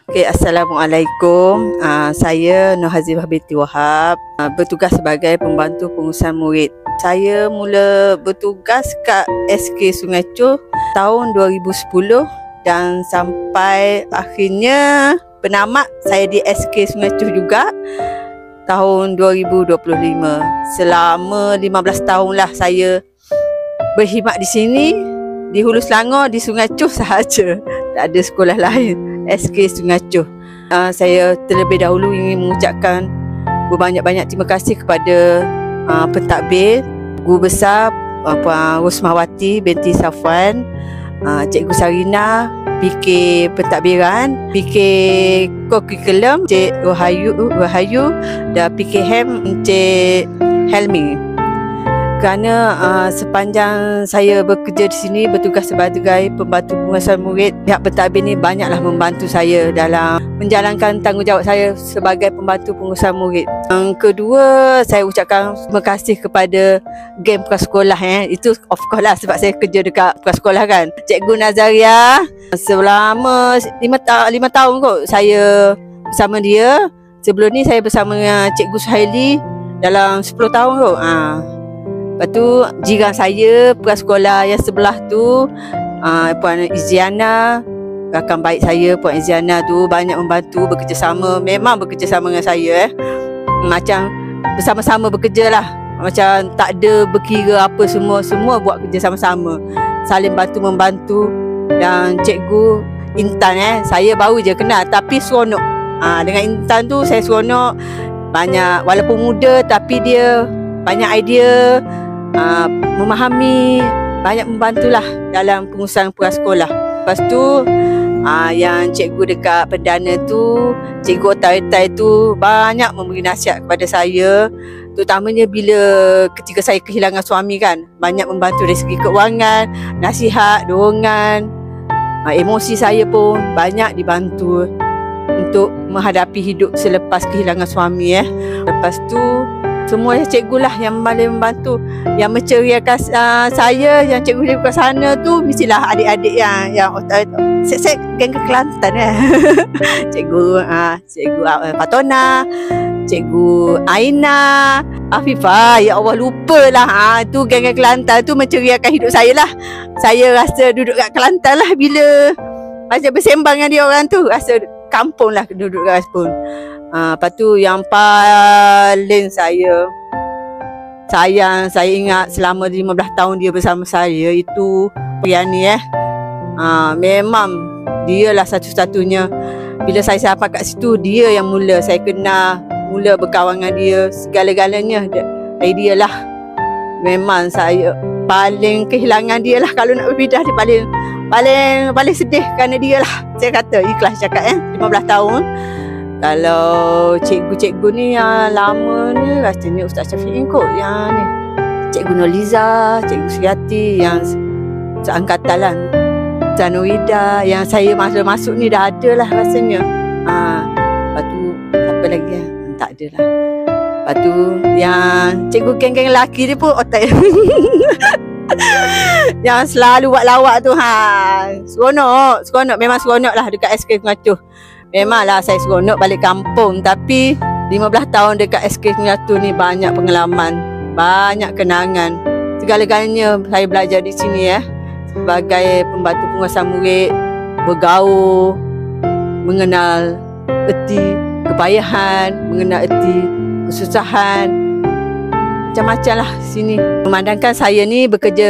Assalamualaikum. Saya Nur Hazifah binti Wahab, bertugas sebagai pembantu pengurusan murid. Saya mula bertugas kat SK Sungai Chuh tahun 2010 dan sampai akhirnya penamat saya di SK Sungai Chuh juga tahun 2025. Selama 15 tahun lah saya berkhidmat di sini, di Hulu Selangor, di Sungai Chuh sahaja. Tak ada sekolah lain. SK Sungai Chuh. Saya terlebih dahulu ingin mengucapkan berbanyak-banyak terima kasih kepada pentadbir, Guru Besar Puan Rosmawati binti Safwan, Cikgu Sarina, PK Pentadbiran, PK Co-Curriculum Cik Rahayu dan PK Hem Cik Helmi. Kerana sepanjang saya bekerja di sini bertugas sebagai pembantu pengurusan murid, pihak pentadbir ni banyaklah membantu saya dalam menjalankan tanggungjawab saya sebagai pembantu pengurusan murid. Yang kedua, saya ucapkan terima kasih kepada geng prasekolah. Itu of course lah sebab saya kerja dekat prasekolah kan. Cikgu Nazaria, selama 5 tahun kot saya bersama dia. Sebelum ni saya bersama Cikgu Suhaili dalam 10 tahun kot. Lepas tu jiran saya prasekolah yang sebelah tu, Puan Iziana, rakan baik saya Puan Iziana tu banyak membantu, bekerjasama, memang bekerjasama dengan saya macam bersama-sama bekerja lah, macam tak ada berkira apa, semua buat kerja sama-sama, saling bantu-membantu. Dan Cikgu Intan saya baru je kenal tapi seronok. Dengan Intan tu saya seronok, banyak, walaupun muda tapi dia banyak idea, memahami, banyak membantulah dalam pengurusan prasekolah. Lepas tu yang cikgu dekat Perdana tu, Cikgu Otai tu banyak memberi nasihat kepada saya, terutamanya bila ketika saya kehilangan suami kan, banyak membantu dari segi keuangan, nasihat, dorongan. Emosi saya pun banyak dibantu untuk menghadapi hidup selepas kehilangan suami. Lepas tu semua cikgu lah yang paling membantu, yang menceriakan saya, yang cikgu kat sana tu mestilah adik-adik yang saya geng Kelantan cikgu Fatona, Cikgu Aina, Afifah, ya Allah lupalah. Tu geng Kelantan tu menceriakan hidup saya lah. Saya rasa duduk kat Kelantan lah bila macam bersembang dengan dia orang tu, rasa kampung lah duduk kat kampung. Lepas tu yang paling saya ingat selama 15 tahun dia bersama saya itu Priani. Memang dia lah satu-satunya. Bila saya sampai kat situ, dia yang mula saya kenal, mula berkawan dengan dia, segala-galanya dari dia lah. Memang saya paling kehilangan dia lah. Kalau nak berpindah, dia paling sedih kerana dia lah. Saya kata ikhlas cakap 15 tahun. Kalau cikgu-cikgu ni yang lama ni rasanya Ustaz Syafiq kot, yang ni Cikgu Noliza, Cikgu Suriati yang seangkatan lah, Zanurida yang saya masuk ni dah ada lah rasanya. Lepas tu apa lagi tak ada lah. Lepas tu yang cikgu geng-geng lelaki ni pun otak yang selalu buat lawak tu seronok, memang seronok lah dekat SK Sungai Chuh. Memanglah saya seronok balik kampung, tapi 15 tahun dekat SK Sungai Chuh ni banyak pengalaman, banyak kenangan. Segala-galanya saya belajar di sini sebagai pembantu pengurusan murid, bergaul, mengenal erti kepayahan, mengenal erti kesusahan, macam-macam lah sini. Memandangkan saya ni bekerja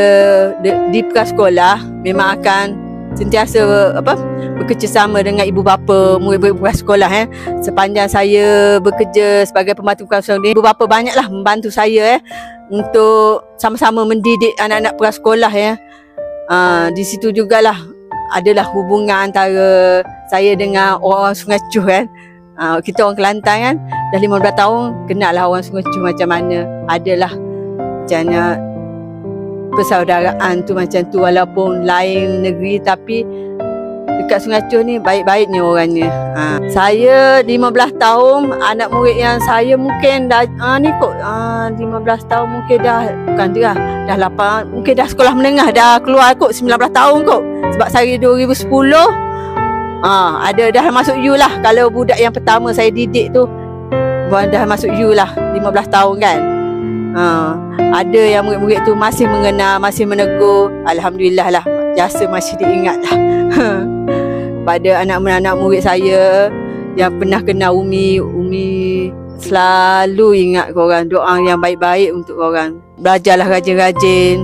di prasekolah, memang akan sentiasa bekerjasama dengan ibu bapa murid-murid prasekolah. Sepanjang saya bekerja sebagai pembantu pengurusan ni, ibu bapa banyaklah membantu saya untuk sama-sama mendidik anak-anak prasekolah. Di situ jugalah adalah hubungan antara saya dengan orang Sungai Chuh kita orang Kelantan kan, dah 15 tahun kenal lah orang Sungai Chuh macam mana. Adalah macamnya persaudaraan tu macam tu, walaupun lain negeri tapi dekat Sungai Chuh ni baik-baiknya orangnya. Saya 15 tahun, anak murid yang saya mungkin dah 15 tahun mungkin dah, bukan dah 8, mungkin dah sekolah menengah, dah keluar kot 19 tahun kot. Sebab saya 2010 Ada dah masuk U lah. Kalau budak yang pertama saya didik tu dah masuk U lah, 15 tahun kan. Ada yang murid-murid tu masih mengenal, masih menegur. Alhamdulillah lah, jasa masih diingat lah. Pada anak-anak murid saya yang pernah kenal Umi selalu ingat korang, doa yang baik-baik untuk korang. Belajarlah rajin-rajin,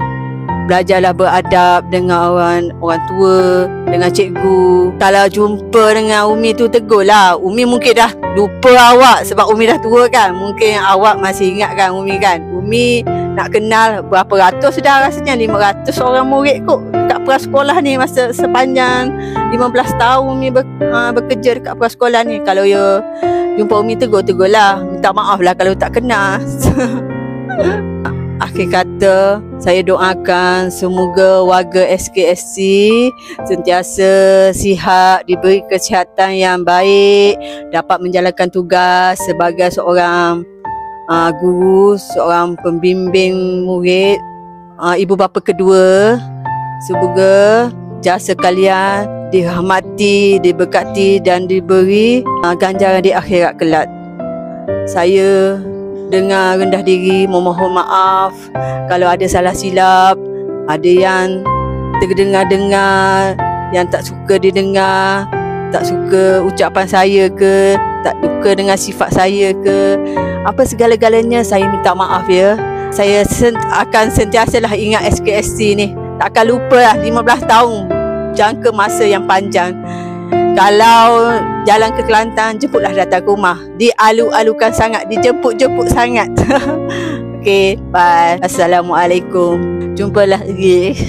belajarlah beradab dengan orang tua, dengan cikgu. Kalau jumpa dengan Umi tu tegurlah. Umi mungkin dah lupa awak sebab Umi dah tua kan. Mungkin awak masih ingat kan Umi kan. Umi nak kenal berapa ratus dah, rasanya 500 orang murid kot dekat prasekolah ni masa sepanjang 15 tahun Umi bekerja dekat prasekolah ni. Kalau ya jumpa Umi tegurlah, minta maaf lah kalau tak kenal. Akhir kata, saya doakan semoga warga SKSC sentiasa sihat, diberi kesihatan yang baik, dapat menjalankan tugas sebagai seorang guru, seorang pembimbing murid, ibu bapa kedua. Semoga jasa kalian dirahmati, diberkati dan diberi ganjaran di akhirat kelak. Saya dengan rendah diri memohon maaf kalau ada salah silap, ada yang terdengar-dengar yang tak suka didengar, tak suka ucapan saya ke, tak suka dengan sifat saya ke, apa segala-galanya saya minta maaf ya. Saya akan sentiasalah ingat SKSC ni, takkan lupa lah. 15 tahun jangka masa yang panjang. Kalau jalan ke Kelantan, jemputlah datang ke rumah. Dialu-alukan sangat, dijemput-jemput sangat. Okey, bye. Assalamualaikum. Jumpa lagi.